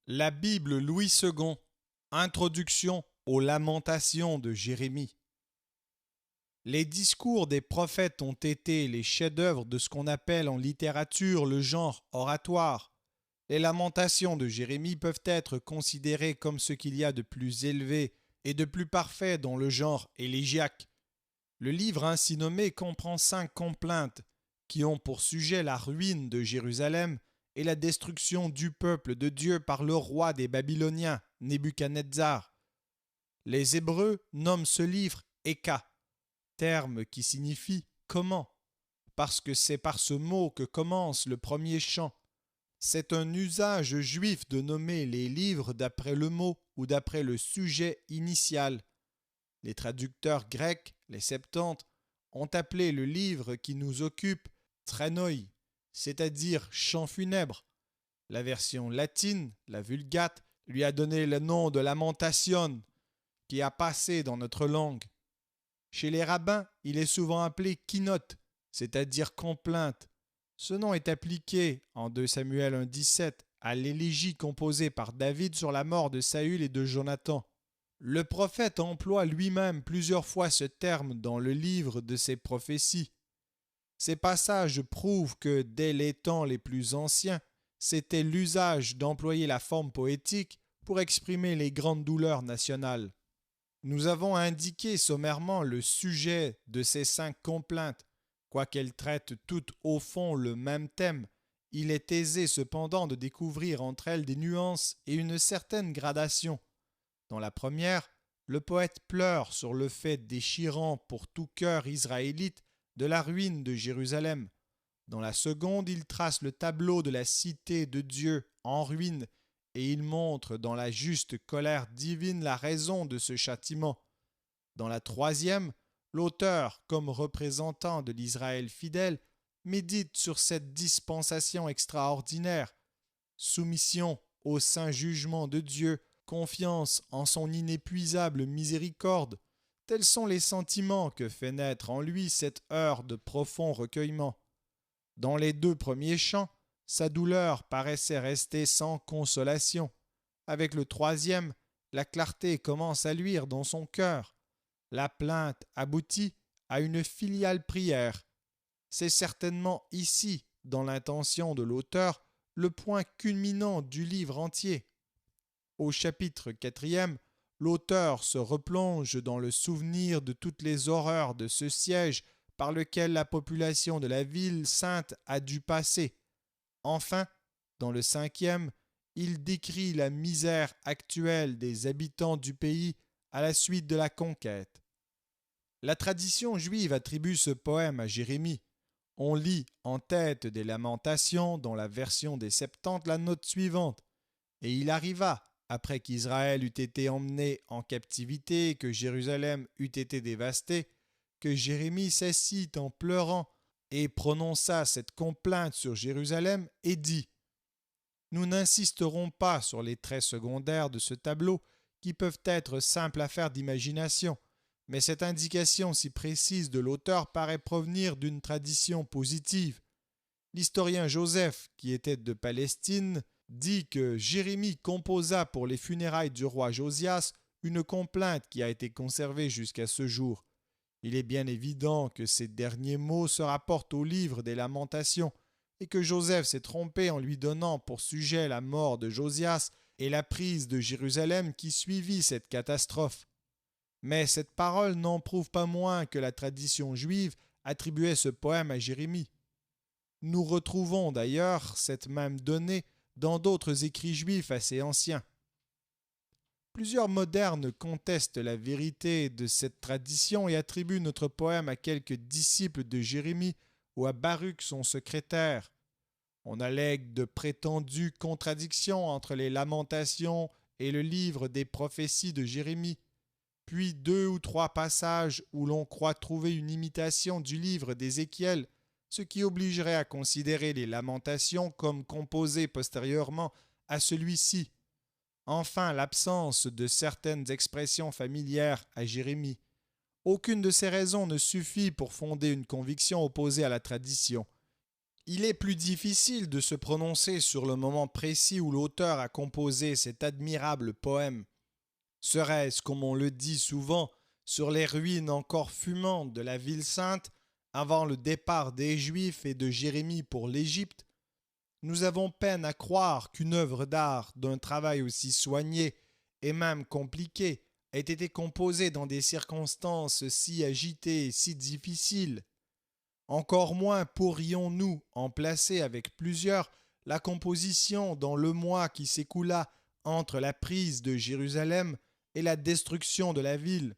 La Bible Louis II. Introduction aux Lamentations de Jérémie. Les discours des prophètes ont été les chefs-d'œuvre de ce qu'on appelle en littérature le genre oratoire. Les lamentations de Jérémie peuvent être considérées comme ce qu'il y a de plus élevé et de plus parfait dans le genre élégiaque. Le livre ainsi nommé comprend 5 complaintes qui ont pour sujet la ruine de Jérusalem et la destruction du peuple de Dieu par le roi des Babyloniens, Nebuchadnezzar. Les Hébreux nomment ce livre Eka, terme qui signifie comment, parce que c'est par ce mot que commence le premier chant. C'est un usage juif de nommer les livres d'après le mot ou d'après le sujet initial. Les traducteurs grecs, les Septante, ont appelé le livre qui nous occupe Trenoi, c'est-à-dire chant funèbre. La version latine, la Vulgate, lui a donné le nom de Lamentation, qui a passé dans notre langue. Chez les rabbins, il est souvent appelé Kinot, c'est-à-dire complainte. Ce nom est appliqué, en 2 Samuel 1,17, à l'élégie composée par David sur la mort de Saül et de Jonathan. Le prophète emploie lui-même plusieurs fois ce terme dans le livre de ses prophéties. Ces passages prouvent que, dès les temps les plus anciens, c'était l'usage d'employer la forme poétique pour exprimer les grandes douleurs nationales. Nous avons indiqué sommairement le sujet de ces 5 complaintes. Quoiqu'elles traitent toutes au fond le même thème, il est aisé cependant de découvrir entre elles des nuances et une certaine gradation. Dans la première, le poète pleure sur le fait déchirant pour tout cœur israélite de la ruine de Jérusalem. Dans la seconde, il trace le tableau de la cité de Dieu en ruine et il montre dans la juste colère divine la raison de ce châtiment. Dans la troisième, l'auteur, comme représentant de l'Israël fidèle, médite sur cette dispensation extraordinaire. Soumission au saint jugement de Dieu, confiance en son inépuisable miséricorde, tels sont les sentiments que fait naître en lui cette heure de profond recueillement. Dans les 2 premiers chants, sa douleur paraissait rester sans consolation. Avec le troisième, la clarté commence à luire dans son cœur. La plainte aboutit à une filiale prière. C'est certainement ici, dans l'intention de l'auteur, le point culminant du livre entier. Au chapitre 4e, l'auteur se replonge dans le souvenir de toutes les horreurs de ce siège par lequel la population de la ville sainte a dû passer. Enfin, dans le 5e, il décrit la misère actuelle des habitants du pays à la suite de la conquête. La tradition juive attribue ce poème à Jérémie. On lit en tête des Lamentations, dans la version des Septante, la note suivante. Et il arriva, après qu'Israël eut été emmené en captivité et que Jérusalem eut été dévastée, que Jérémie s'assit en pleurant et prononça cette complainte sur Jérusalem et dit « Nous n'insisterons pas sur les traits secondaires de ce tableau qui peuvent être simples affaires d'imagination, mais cette indication si précise de l'auteur paraît provenir d'une tradition positive. L'historien Joseph, qui était de Palestine, dit que Jérémie composa pour les funérailles du roi Josias une complainte qui a été conservée jusqu'à ce jour. Il est bien évident que ces derniers mots se rapportent au livre des Lamentations et que Joseph s'est trompé en lui donnant pour sujet la mort de Josias et la prise de Jérusalem qui suivit cette catastrophe. Mais cette parole n'en prouve pas moins que la tradition juive attribuait ce poème à Jérémie. Nous retrouvons d'ailleurs cette même donnée dans d'autres écrits juifs assez anciens. Plusieurs modernes contestent la vérité de cette tradition et attribuent notre poème à quelques disciples de Jérémie ou à Baruch son secrétaire. On allègue de prétendues contradictions entre les Lamentations et le livre des prophéties de Jérémie, puis 2 ou 3 passages où l'on croit trouver une imitation du livre d'Ézéchiel, ce qui obligerait à considérer les Lamentations comme composées postérieurement à celui-ci. Enfin, l'absence de certaines expressions familières à Jérémie. Aucune de ces raisons ne suffit pour fonder une conviction opposée à la tradition. Il est plus difficile de se prononcer sur le moment précis où l'auteur a composé cet admirable poème. Serait-ce, comme on le dit souvent, sur les ruines encore fumantes de la ville sainte, avant le départ des Juifs et de Jérémie pour l'Égypte? Nous avons peine à croire qu'une œuvre d'art d'un travail aussi soigné et même compliqué ait été composée dans des circonstances si agitées et si difficiles. Encore moins pourrions-nous en placer avec plusieurs la composition dans le mois qui s'écoula entre la prise de Jérusalem et la destruction de la ville.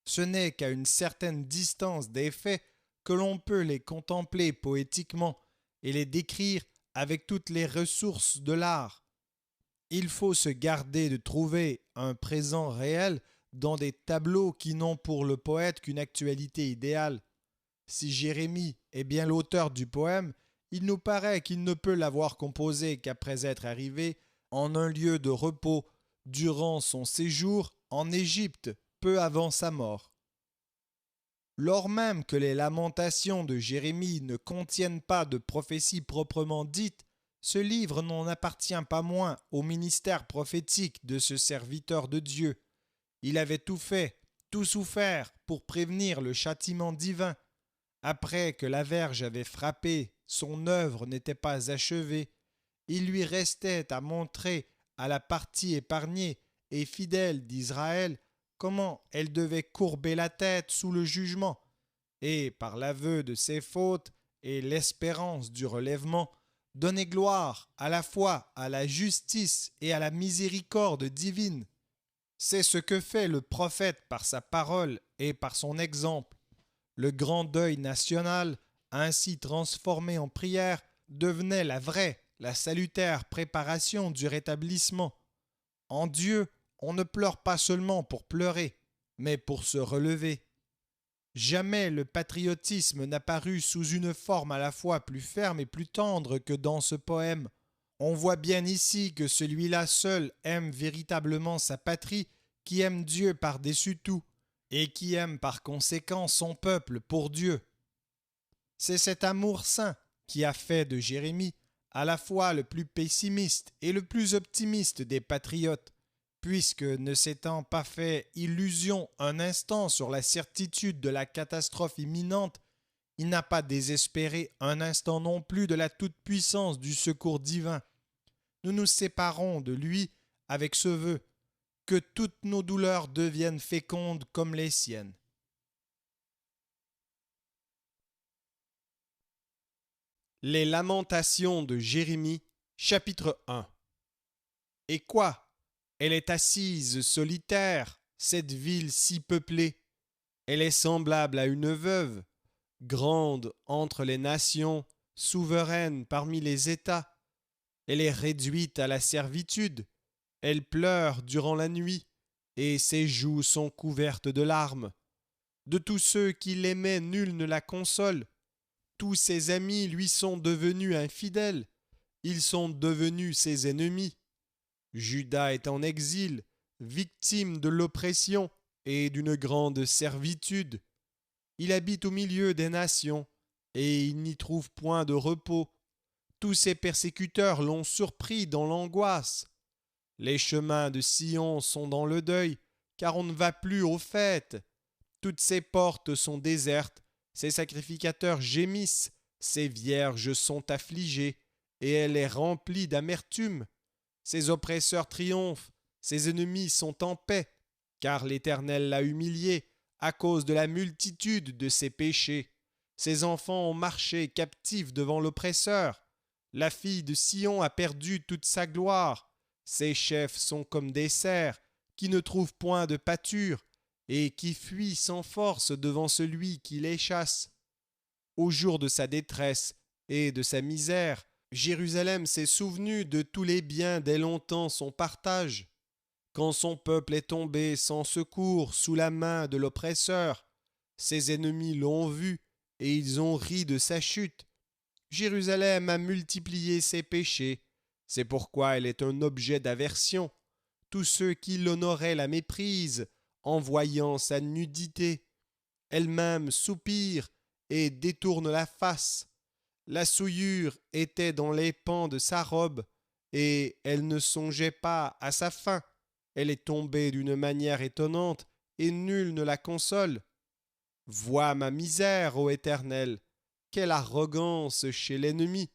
Ce n'est qu'à une certaine distance des faits que l'on peut les contempler poétiquement et les décrire avec toutes les ressources de l'art. Il faut se garder de trouver un présent réel dans des tableaux qui n'ont pour le poète qu'une actualité idéale. Si Jérémie est bien l'auteur du poème, il nous paraît qu'il ne peut l'avoir composé qu'après être arrivé en un lieu de repos durant son séjour en Égypte, peu avant sa mort. Lors même que les lamentations de Jérémie ne contiennent pas de prophétie proprement dite, ce livre n'en appartient pas moins au ministère prophétique de ce serviteur de Dieu. Il avait tout fait, tout souffert pour prévenir le châtiment divin. Après que la verge avait frappé, son œuvre n'était pas achevée. Il lui restait à montrer à la partie épargnée et fidèle d'Israël comment elle devait courber la tête sous le jugement, et par l'aveu de ses fautes et l'espérance du relèvement, donner gloire à la fois à la justice et à la miséricorde divine. C'est ce que fait le prophète par sa parole et par son exemple. Le grand deuil national, ainsi transformé en prière, devenait la vraie, la salutaire préparation du rétablissement. En Dieu, on ne pleure pas seulement pour pleurer, mais pour se relever. Jamais le patriotisme n'a paru sous une forme à la fois plus ferme et plus tendre que dans ce poème. On voit bien ici que celui-là seul aime véritablement sa patrie, qui aime Dieu par-dessus tout, et qui aime par conséquent son peuple pour Dieu. C'est cet amour saint qui a fait de Jérémie à la fois le plus pessimiste et le plus optimiste des patriotes, puisque ne s'étant pas fait illusion un instant sur la certitude de la catastrophe imminente, il n'a pas désespéré un instant non plus de la toute-puissance du secours divin. Nous nous séparons de lui avec ce vœu, que toutes nos douleurs deviennent fécondes comme les siennes. Les lamentations de Jérémie, chapitre 1. Et quoi? Elle est assise solitaire, cette ville si peuplée. Elle est semblable à une veuve, grande entre les nations, souveraine parmi les États. Elle est réduite à la servitude. Elle pleure durant la nuit, et ses joues sont couvertes de larmes. De tous ceux qui l'aimaient, nul ne la console. Tous ses amis lui sont devenus infidèles. Ils sont devenus ses ennemis. Juda est en exil, victime de l'oppression et d'une grande servitude. Il habite au milieu des nations, et il n'y trouve point de repos. Tous ses persécuteurs l'ont surpris dans l'angoisse. Les chemins de Sion sont dans le deuil, car on ne va plus aux fêtes. Toutes ses portes sont désertes, ses sacrificateurs gémissent, ses vierges sont affligées, et elle est remplie d'amertume. Ses oppresseurs triomphent, ses ennemis sont en paix, car l'Éternel l'a humilié à cause de la multitude de ses péchés. Ses enfants ont marché captifs devant l'oppresseur. La fille de Sion a perdu toute sa gloire. Ses chefs sont comme des cerfs qui ne trouvent point de pâture et qui fuient sans force devant celui qui les chasse. Au jour de sa détresse et de sa misère, Jérusalem s'est souvenu de tous les biens dès longtemps son partage. Quand son peuple est tombé sans secours sous la main de l'oppresseur, ses ennemis l'ont vu et ils ont ri de sa chute. Jérusalem a multiplié ses péchés, c'est pourquoi elle est un objet d'aversion. Tous ceux qui l'honoraient la méprisent en voyant sa nudité. Elle-même soupire et détourne la face. La souillure était dans les pans de sa robe, et elle ne songeait pas à sa fin. Elle est tombée d'une manière étonnante, et nul ne la console. Vois ma misère, ô Éternel, quelle arrogance chez l'ennemi.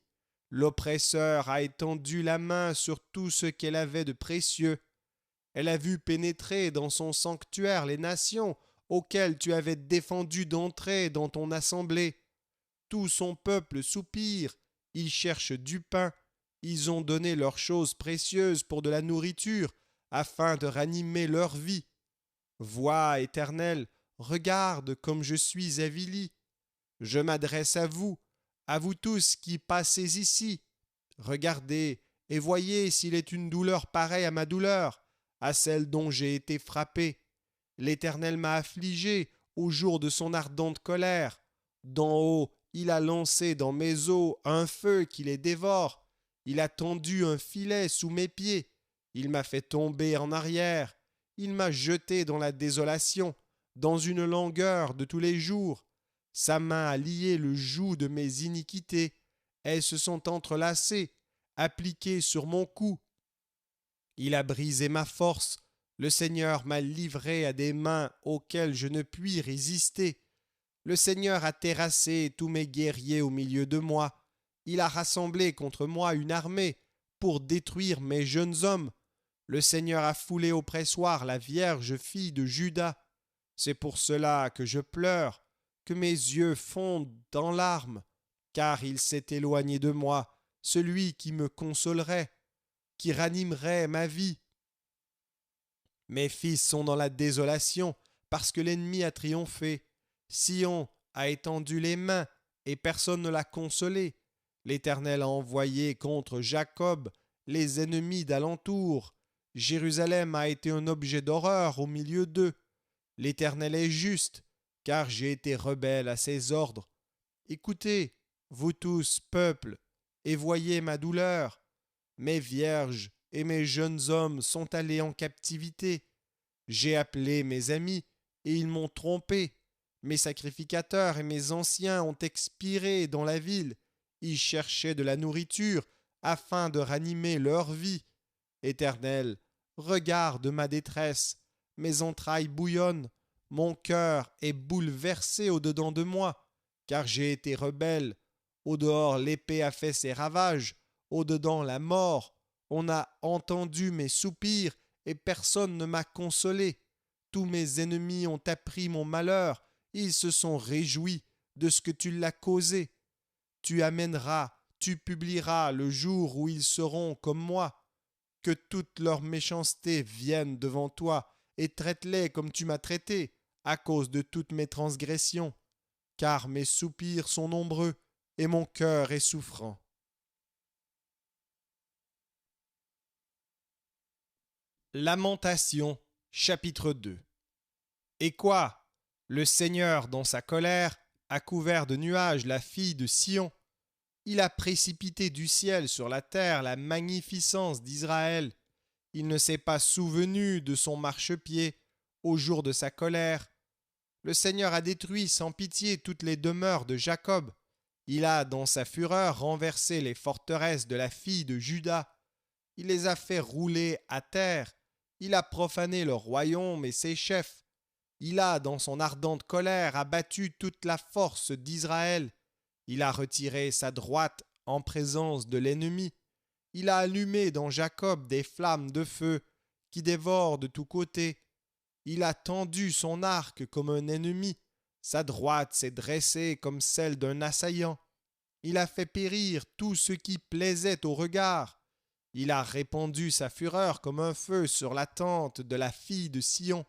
L'oppresseur a étendu la main sur tout ce qu'elle avait de précieux. Elle a vu pénétrer dans son sanctuaire les nations auxquelles tu avais défendu d'entrer dans ton assemblée. Tout son peuple soupire, ils cherchent du pain, ils ont donné leurs choses précieuses pour de la nourriture, afin de ranimer leur vie. Vois, Éternel, regarde comme je suis avili. Je m'adresse à vous tous qui passez ici. Regardez et voyez s'il est une douleur pareille à ma douleur, à celle dont j'ai été frappé. L'Éternel m'a affligé au jour de son ardente colère. D'en haut, il a lancé dans mes os un feu qui les dévore. Il a tendu un filet sous mes pieds. Il m'a fait tomber en arrière. Il m'a jeté dans la désolation, dans une langueur de tous les jours. Sa main a lié le joug de mes iniquités. Elles se sont entrelacées, appliquées sur mon cou. Il a brisé ma force. Le Seigneur m'a livré à des mains auxquelles je ne puis résister. Le Seigneur a terrassé tous mes guerriers au milieu de moi. Il a rassemblé contre moi une armée pour détruire mes jeunes hommes. Le Seigneur a foulé au pressoir la vierge fille de Juda. C'est pour cela que je pleure, que mes yeux fondent en larmes, car il s'est éloigné de moi, celui qui me consolerait, qui ranimerait ma vie. Mes fils sont dans la désolation, parce que l'ennemi a triomphé. Sion a étendu les mains, et personne ne l'a consolé. L'Éternel a envoyé contre Jacob les ennemis d'alentour. Jérusalem a été un objet d'horreur au milieu d'eux. L'Éternel est juste, car j'ai été rebelle à ses ordres. Écoutez, vous tous, peuple, et voyez ma douleur. Mes vierges et mes jeunes hommes sont allés en captivité. J'ai appelé mes amis, et ils m'ont trompé. Mes sacrificateurs et mes anciens ont expiré dans la ville. Ils cherchaient de la nourriture afin de ranimer leur vie. Éternel, regarde ma détresse. Mes entrailles bouillonnent. Mon cœur est bouleversé au-dedans de moi, car j'ai été rebelle. Au-dehors, l'épée a fait ses ravages. Au-dedans, la mort. On a entendu mes soupirs, et personne ne m'a consolé. Tous mes ennemis ont appris mon malheur. Ils se sont réjouis de ce que tu l'as causé. Tu amèneras, tu publieras le jour où ils seront comme moi. Que toute leur méchanceté vienne devant toi, et traite-les comme tu m'as traité, à cause de toutes mes transgressions. Car mes soupirs sont nombreux, et mon cœur est souffrant. Lamentation, chapitre 2. Et quoi? Le Seigneur, dans sa colère, a couvert de nuages la fille de Sion. Il a précipité du ciel sur la terre la magnificence d'Israël. Il ne s'est pas souvenu de son marchepied au jour de sa colère. Le Seigneur a détruit sans pitié toutes les demeures de Jacob. Il a, dans sa fureur, renversé les forteresses de la fille de Juda. Il les a fait rouler à terre. Il a profané le royaume et ses chefs. Il a, dans son ardente colère, abattu toute la force d'Israël. Il a retiré sa droite en présence de l'ennemi. Il a allumé dans Jacob des flammes de feu qui dévorent de tous côtés. Il a tendu son arc comme un ennemi. Sa droite s'est dressée comme celle d'un assaillant. Il a fait périr tout ce qui plaisait au regard. Il a répandu sa fureur comme un feu sur la tente de la fille de Sion.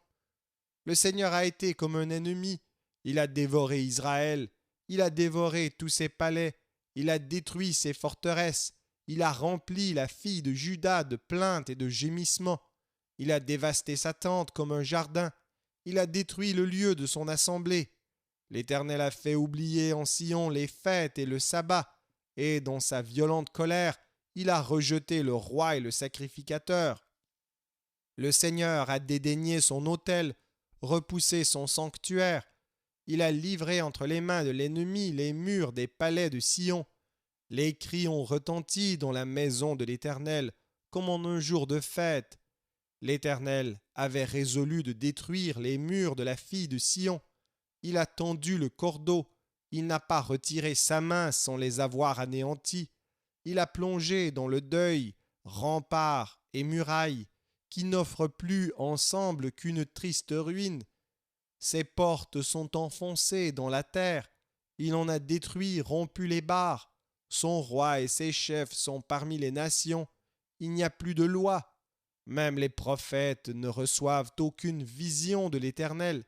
Le Seigneur a été comme un ennemi. Il a dévoré Israël. Il a dévoré tous ses palais. Il a détruit ses forteresses. Il a rempli la fille de Juda de plaintes et de gémissements. Il a dévasté sa tente comme un jardin. Il a détruit le lieu de son assemblée. L'Éternel a fait oublier en Sion les fêtes et le sabbat. Et dans sa violente colère, il a rejeté le roi et le sacrificateur. Le Seigneur a dédaigné son autel, repoussé son sanctuaire. Il a livré entre les mains de l'ennemi les murs des palais de Sion. Les cris ont retenti dans la maison de l'Éternel, comme en un jour de fête. L'Éternel avait résolu de détruire les murs de la fille de Sion. Il a tendu le cordeau, il n'a pas retiré sa main sans les avoir anéantis. Il a plongé dans le deuil, remparts et murailles, qui n'offrent plus ensemble qu'une triste ruine. Ses portes sont enfoncées dans la terre, il en a détruit, rompu les barres. Son roi et ses chefs sont parmi les nations, il n'y a plus de loi. Même les prophètes ne reçoivent aucune vision de l'Éternel.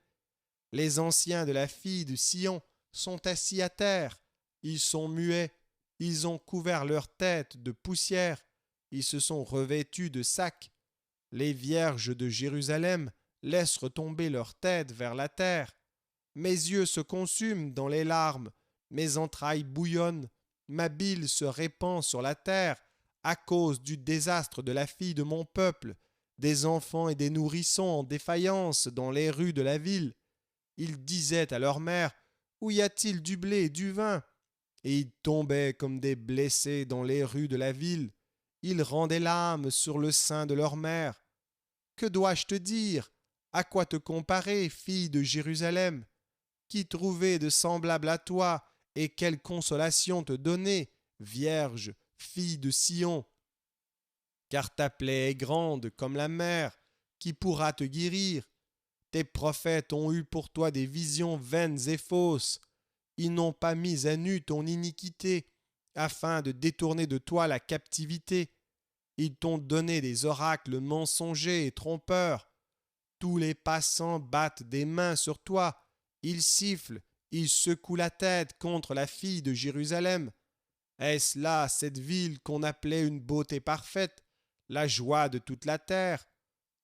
Les anciens de la fille de Sion sont assis à terre, ils sont muets, ils ont couvert leur tête de poussière, ils se sont revêtus de sacs. Les vierges de Jérusalem laissent retomber leur tête vers la terre. Mes yeux se consument dans les larmes, mes entrailles bouillonnent, ma bile se répand sur la terre à cause du désastre de la fille de mon peuple, des enfants et des nourrissons en défaillance dans les rues de la ville. Ils disaient à leur mère: où y a-t-il du blé et du vin? Et ils tombaient comme des blessés dans les rues de la ville. Ils rendaient l'âme sur le sein de leur mère. Que dois-je te dire? À quoi te comparer, fille de Jérusalem? Qui trouver de semblable à toi, et quelle consolation te donner, vierge, fille de Sion? Car ta plaie est grande comme la mer, qui pourra te guérir? Tes prophètes ont eu pour toi des visions vaines et fausses. Ils n'ont pas mis à nu ton iniquité, afin de détourner de toi la captivité. Ils t'ont donné des oracles mensongers et trompeurs. Tous les passants battent des mains sur toi. Ils sifflent, ils secouent la tête contre la fille de Jérusalem. Est-ce là cette ville qu'on appelait une beauté parfaite, la joie de toute la terre?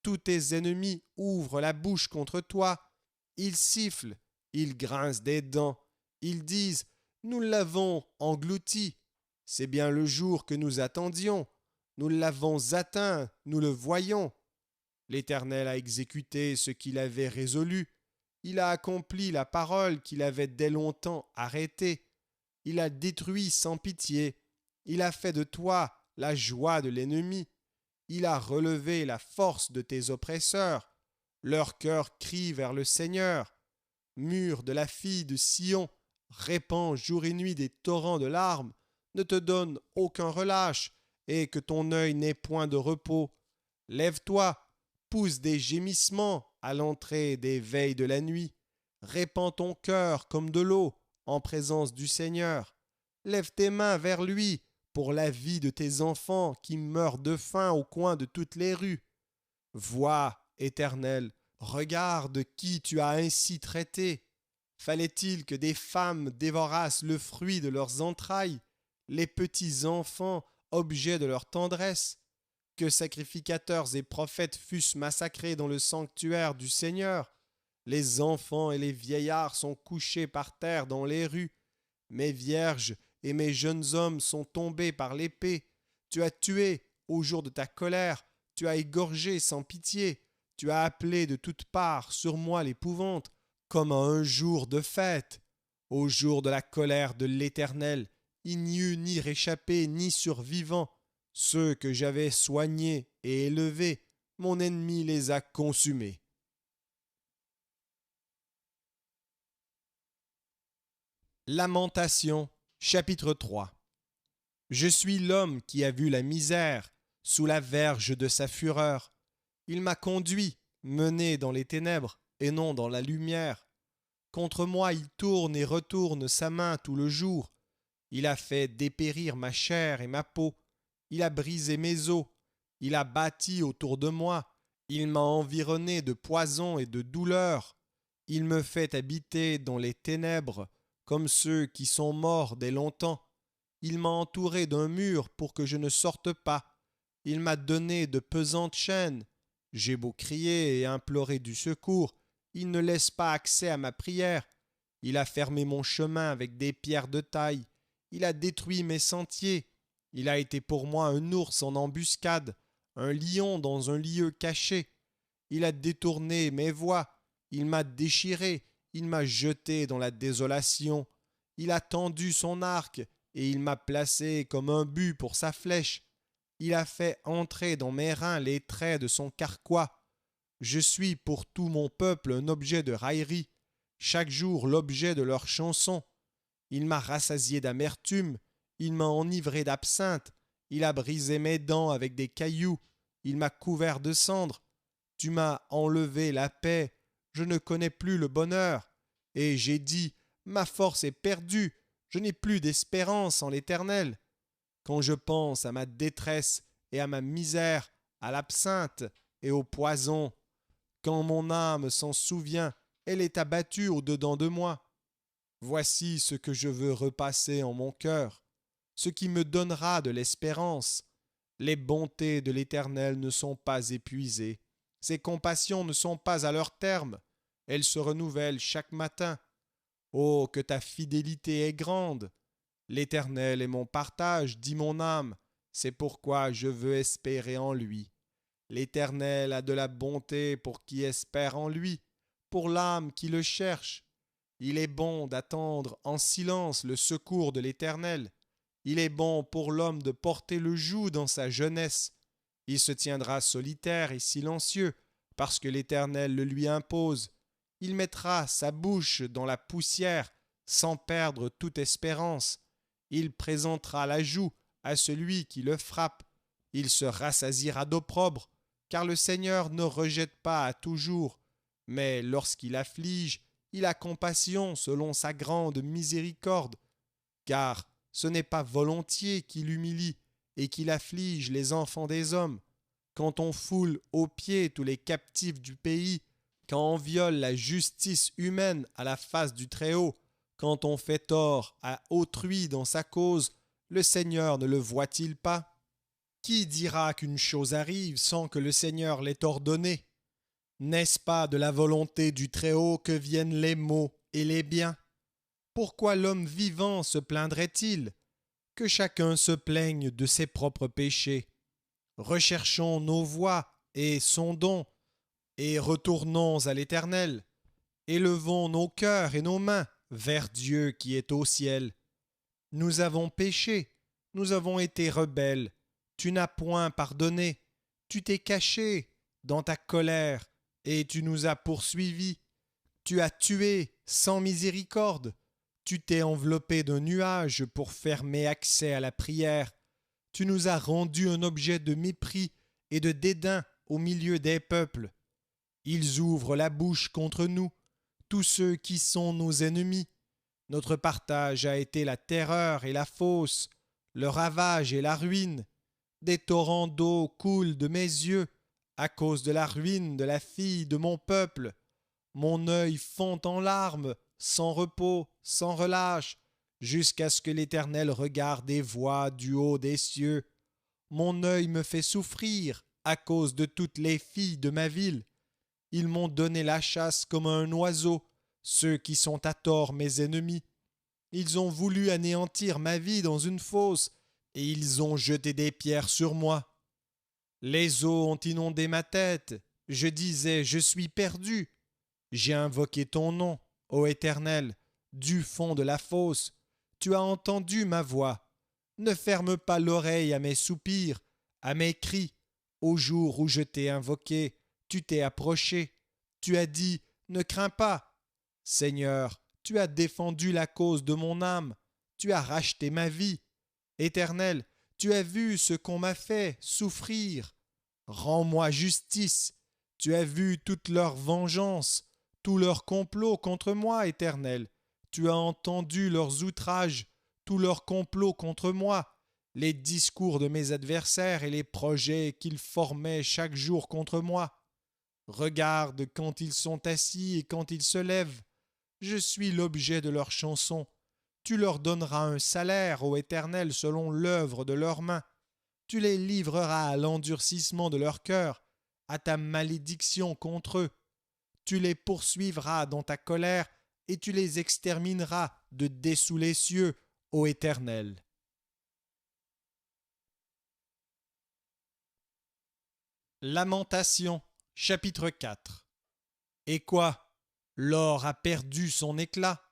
Tous tes ennemis ouvrent la bouche contre toi. Ils sifflent, ils grincent des dents. Ils disent: nous l'avons englouti. C'est bien le jour que nous attendions. Nous l'avons atteint, nous le voyons. L'Éternel a exécuté ce qu'il avait résolu. Il a accompli la parole qu'il avait dès longtemps arrêtée. Il a détruit sans pitié. Il a fait de toi la joie de l'ennemi. Il a relevé la force de tes oppresseurs. Leur cœur crie vers le Seigneur. Mur de la fille de Sion, répand jour et nuit des torrents de larmes. Ne te donne aucun relâche, et que ton œil n'ait point de repos. Lève-toi, pousse des gémissements à l'entrée des veilles de la nuit. Répands ton cœur comme de l'eau en présence du Seigneur. Lève tes mains vers lui pour la vie de tes enfants qui meurent de faim au coin de toutes les rues. Vois, Éternel, regarde qui tu as ainsi traité. Fallait-il que des femmes dévorassent le fruit de leurs entrailles, les petits enfants, objets de leur tendresse? Que sacrificateurs et prophètes fussent massacrés dans le sanctuaire du Seigneur? Les enfants et les vieillards sont couchés par terre dans les rues. Mes vierges et mes jeunes hommes sont tombés par l'épée. Tu as tué au jour de ta colère, tu as égorgé sans pitié, tu as appelé de toutes parts sur moi l'épouvante, comme à un jour de fête. Au jour de la colère de l'Éternel, il n'y eut ni réchappé ni survivant. Ceux que j'avais soignés et élevés, mon ennemi les a consumés. Lamentation, chapitre 3. Je suis l'homme qui a vu la misère sous la verge de sa fureur. Il m'a conduit, mené dans les ténèbres et non dans la lumière. Contre moi il tourne et retourne sa main tout le jour. Il a fait dépérir ma chair et ma peau. Il a brisé mes os. Il a bâti autour de moi. Il m'a environné de poison et de douleur. Il me fait habiter dans les ténèbres, comme ceux qui sont morts dès longtemps. Il m'a entouré d'un mur pour que je ne sorte pas. Il m'a donné de pesantes chaînes. J'ai beau crier et implorer du secours, il ne laisse pas accès à ma prière. Il a fermé mon chemin avec des pierres de taille. Il a détruit mes sentiers. Il a été pour moi un ours en embuscade, un lion dans un lieu caché. Il a détourné mes voies. Il m'a déchiré. Il m'a jeté dans la désolation. Il a tendu son arc et il m'a placé comme un but pour sa flèche. Il a fait entrer dans mes reins les traits de son carquois. Je suis pour tout mon peuple un objet de raillerie, chaque jour l'objet de leurs chansons. Il m'a rassasié d'amertume, il m'a enivré d'absinthe, il a brisé mes dents avec des cailloux, il m'a couvert de cendres. Tu m'as enlevé la paix, je ne connais plus le bonheur. Et j'ai dit, ma force est perdue, je n'ai plus d'espérance en l'Éternel. Quand je pense à ma détresse et à ma misère, à l'absinthe et au poison, quand mon âme s'en souvient, elle est abattue au-dedans de moi. Voici ce que je veux repasser en mon cœur, ce qui me donnera de l'espérance. Les bontés de l'Éternel ne sont pas épuisées, ses compassions ne sont pas à leur terme, elles se renouvellent chaque matin. Oh, que ta fidélité est grande! L'Éternel est mon partage, dit mon âme, c'est pourquoi je veux espérer en lui. L'Éternel a de la bonté pour qui espère en lui, pour l'âme qui le cherche. Il est bon d'attendre en silence le secours de l'Éternel. Il est bon pour l'homme de porter le joug dans sa jeunesse. Il se tiendra solitaire et silencieux, parce que l'Éternel le lui impose. Il mettra sa bouche dans la poussière, sans perdre toute espérance. Il présentera la joue à celui qui le frappe. Il se rassasiera d'opprobre, car le Seigneur ne rejette pas à toujours, mais lorsqu'il afflige, il a compassion selon sa grande miséricorde, car ce n'est pas volontiers qu'il humilie et qu'il afflige les enfants des hommes. Quand on foule aux pieds tous les captifs du pays, quand on viole la justice humaine à la face du Très-Haut, quand on fait tort à autrui dans sa cause, le Seigneur ne le voit-il pas? Qui dira qu'une chose arrive sans que le Seigneur l'ait ordonnée? N'est-ce pas de la volonté du Très-Haut que viennent les maux et les biens? Pourquoi l'homme vivant se plaindrait-il? Que chacun se plaigne de ses propres péchés. Recherchons nos voies et sondons, et retournons à l'Éternel. Élevons nos cœurs et nos mains vers Dieu qui est au ciel. Nous avons péché, nous avons été rebelles. Tu n'as point pardonné, tu t'es caché dans ta colère, et tu nous as poursuivis. Tu as tué sans miséricorde. Tu t'es enveloppé d'un nuage pour fermer accès à la prière. Tu nous as rendus un objet de mépris et de dédain au milieu des peuples. Ils ouvrent la bouche contre nous, tous ceux qui sont nos ennemis. Notre partage a été la terreur et la fosse, le ravage et la ruine. Des torrents d'eau coulent de mes yeux à cause de la ruine de la fille de mon peuple. Mon œil fond en larmes, sans repos, sans relâche, jusqu'à ce que l'Éternel regarde et voie du haut des cieux. Mon œil me fait souffrir à cause de toutes les filles de ma ville. Ils m'ont donné la chasse comme un oiseau, ceux qui sont à tort mes ennemis. Ils ont voulu anéantir ma vie dans une fosse, et ils ont jeté des pierres sur moi. Les eaux ont inondé ma tête. Je disais, je suis perdu. J'ai invoqué ton nom, ô Éternel, du fond de la fosse. Tu as entendu ma voix. Ne ferme pas l'oreille à mes soupirs, à mes cris. Au jour où je t'ai invoqué, tu t'es approché. Tu as dit, ne crains pas. Seigneur, tu as défendu la cause de mon âme. Tu as racheté ma vie. Éternel, tu as vu ce qu'on m'a fait souffrir. Rends-moi justice. Tu as vu toute leur vengeance, tout leur complot contre moi, Éternel. Tu as entendu leurs outrages, tout leur complot contre moi, les discours de mes adversaires et les projets qu'ils formaient chaque jour contre moi. Regarde quand ils sont assis et quand ils se lèvent. Je suis l'objet de leurs chansons. Tu leur donneras un salaire, ô Éternel, selon l'œuvre de leurs mains. Tu les livreras à l'endurcissement de leur cœur, à ta malédiction contre eux. Tu les poursuivras dans ta colère, et tu les extermineras de dessous les cieux, ô Éternel. Lamentation, chapitre 4. Et quoi? L'or a perdu son éclat,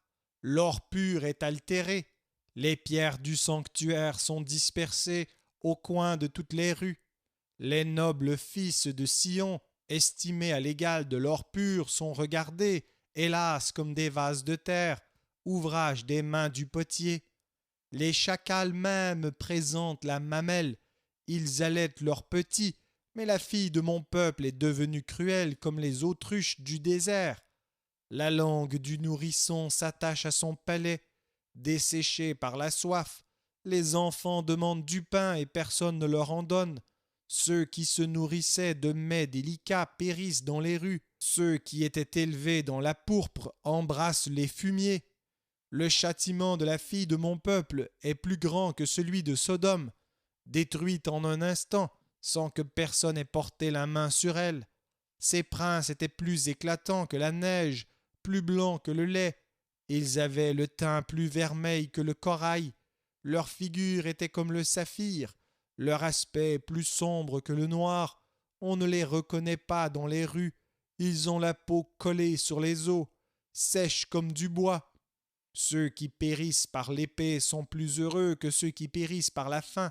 l'or pur est altéré, Les pierres du sanctuaire sont dispersées au coin de toutes les rues. Les nobles fils de Sion, estimés à l'égal de l'or pur, sont regardés, hélas, comme des vases de terre, ouvrage des mains du potier. Les chacals même présentent la mamelle. Ils allaitent leurs petits, mais la fille de mon peuple est devenue cruelle comme les autruches du désert. La langue du nourrisson s'attache à son palais, desséché par la soif. Les enfants demandent du pain et personne ne leur en donne. Ceux qui se nourrissaient de mets délicats périssent dans les rues. Ceux qui étaient élevés dans la pourpre embrassent les fumiers. Le châtiment de la fille de mon peuple est plus grand que celui de Sodome, détruite en un instant, sans que personne ait porté la main sur elle. Ses princes étaient plus éclatants que la neige, plus blancs que le lait. Ils avaient le teint plus vermeil que le corail. Leur figure était comme le saphir, leur aspect plus sombre que le noir. On ne les reconnaît pas dans les rues. Ils ont la peau collée sur les os, sèche comme du bois. Ceux qui périssent par l'épée sont plus heureux que ceux qui périssent par la faim,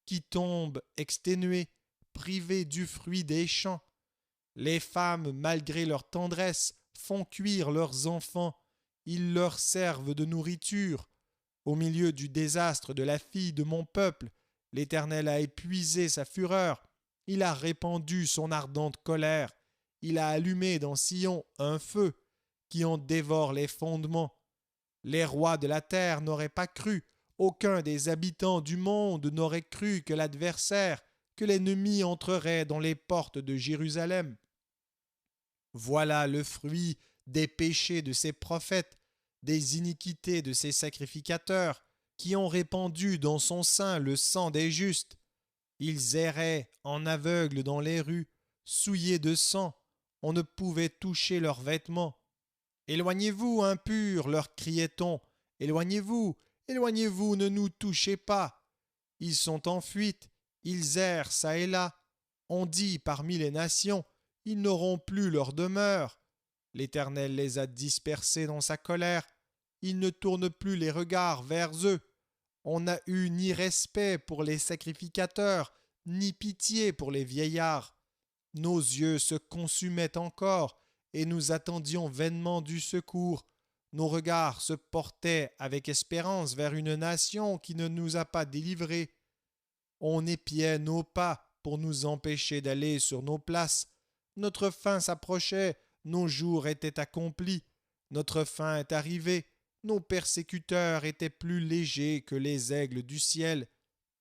qui tombent exténués, privés du fruit des champs. Les femmes, malgré leur tendresse, font cuire leurs enfants. Ils leur servent de nourriture. Au milieu du désastre de la fille de mon peuple, l'Éternel a épuisé sa fureur. Il a répandu son ardente colère. Il a allumé dans Sion un feu qui en dévore les fondements. Les rois de la terre n'auraient pas cru, aucun des habitants du monde n'aurait cru que l'adversaire, que l'ennemi entrerait dans les portes de Jérusalem. Voilà le fruit des péchés de ses prophètes, des iniquités de ses sacrificateurs, qui ont répandu dans son sein le sang des justes. Ils erraient en aveugles dans les rues, souillés de sang, on ne pouvait toucher leurs vêtements. Éloignez-vous, impurs, leur criait-on. Éloignez-vous, éloignez-vous, ne nous touchez pas. Ils sont en fuite, ils errent çà et là. On dit parmi les nations, ils n'auront plus leur demeure. L'Éternel les a dispersés dans sa colère. Ils ne tournent plus les regards vers eux. On n'a eu ni respect pour les sacrificateurs, ni pitié pour les vieillards. Nos yeux se consumaient encore, et nous attendions vainement du secours. Nos regards se portaient avec espérance vers une nation qui ne nous a pas délivrés. On épiait nos pas pour nous empêcher d'aller sur nos places. Notre fin s'approchait, nos jours étaient accomplis. Notre fin est arrivée. Nos persécuteurs étaient plus légers que les aigles du ciel.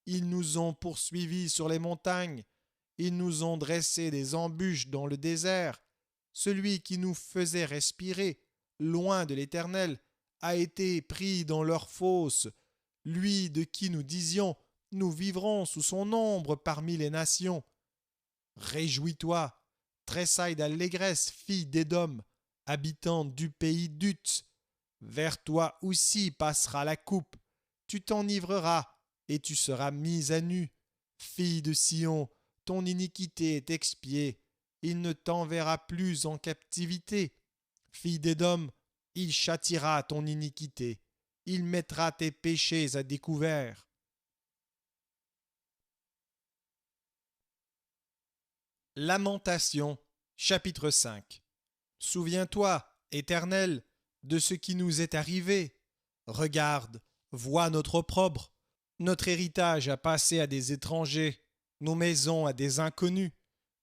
Ils nous ont poursuivis sur les montagnes. Ils nous ont dressé des embûches dans le désert. Celui qui nous faisait respirer, loin de l'Éternel, a été pris dans leur fosse. Lui de qui nous disions, nous vivrons sous son ombre parmi les nations. Réjouis-toi, tressaille d'allégresse, fille d'Édom, habitante du pays d'Uts. Vers toi aussi passera la coupe. Tu t'enivreras et tu seras mise à nu. Fille de Sion, ton iniquité est expiée. Il ne t'enverra plus en captivité. Fille d'Édom, il châtiera ton iniquité. Il mettra tes péchés à découvert. Lamentation, chapitre 5. Souviens-toi, Éternel, de ce qui nous est arrivé. Regarde, vois notre opprobre. Notre héritage a passé à des étrangers, nos maisons à des inconnus.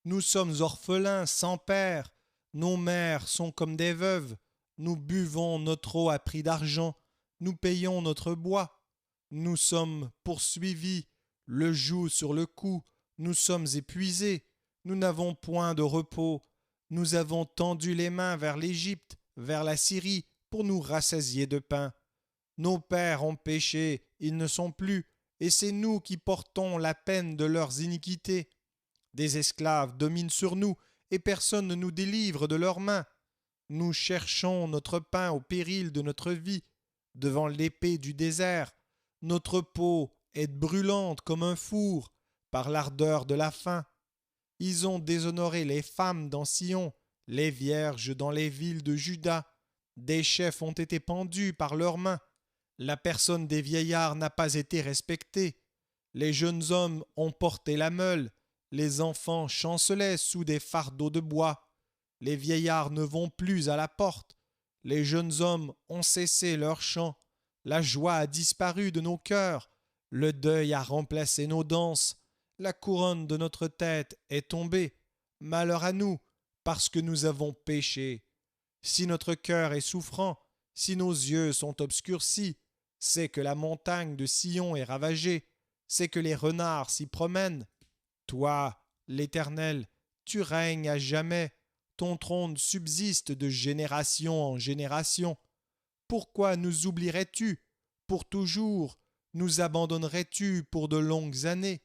Nous sommes orphelins, sans père. Nos mères sont comme des veuves. Nous buvons notre eau à prix d'argent. Nous payons notre bois. Nous sommes poursuivis, le joug sur le cou. Nous sommes épuisés. Nous n'avons point de repos. Nous avons tendu les mains vers l'Égypte, vers la Syrie, pour nous rassasier de pain. Nos pères ont péché, ils ne sont plus, et c'est nous qui portons la peine de leurs iniquités. Des esclaves dominent sur nous, et personne ne nous délivre de leurs mains. Nous cherchons notre pain au péril de notre vie, devant l'épée du désert. Notre peau est brûlante comme un four, par l'ardeur de la faim. Ils ont déshonoré les femmes dans Sion, les vierges dans les villes de Juda. Des chefs ont été pendus par leurs mains. La personne des vieillards n'a pas été respectée. Les jeunes hommes ont porté la meule. Les enfants chancelaient sous des fardeaux de bois. Les vieillards ne vont plus à la porte. Les jeunes hommes ont cessé leur chant. La joie a disparu de nos cœurs. Le deuil a remplacé nos danses. La couronne de notre tête est tombée. Malheur à nous, parce que nous avons péché. Si notre cœur est souffrant, si nos yeux sont obscurcis, c'est que la montagne de Sion est ravagée, c'est que les renards s'y promènent. Toi, l'Éternel, tu règnes à jamais, ton trône subsiste de génération en génération. Pourquoi nous oublierais-tu pour toujours? Nous abandonnerais-tu pour de longues années?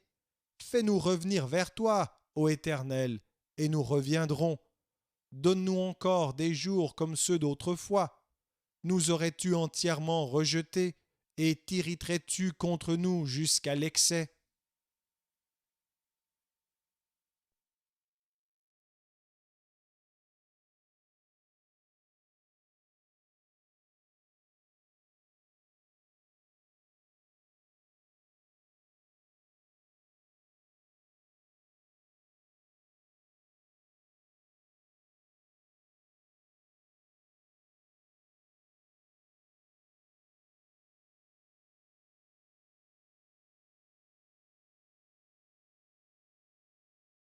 Fais-nous revenir vers toi, ô Éternel, et nous reviendrons. Donne-nous encore des jours comme ceux d'autrefois. Nous aurais-tu entièrement rejetés et t'irriterais-tu contre nous jusqu'à l'excès?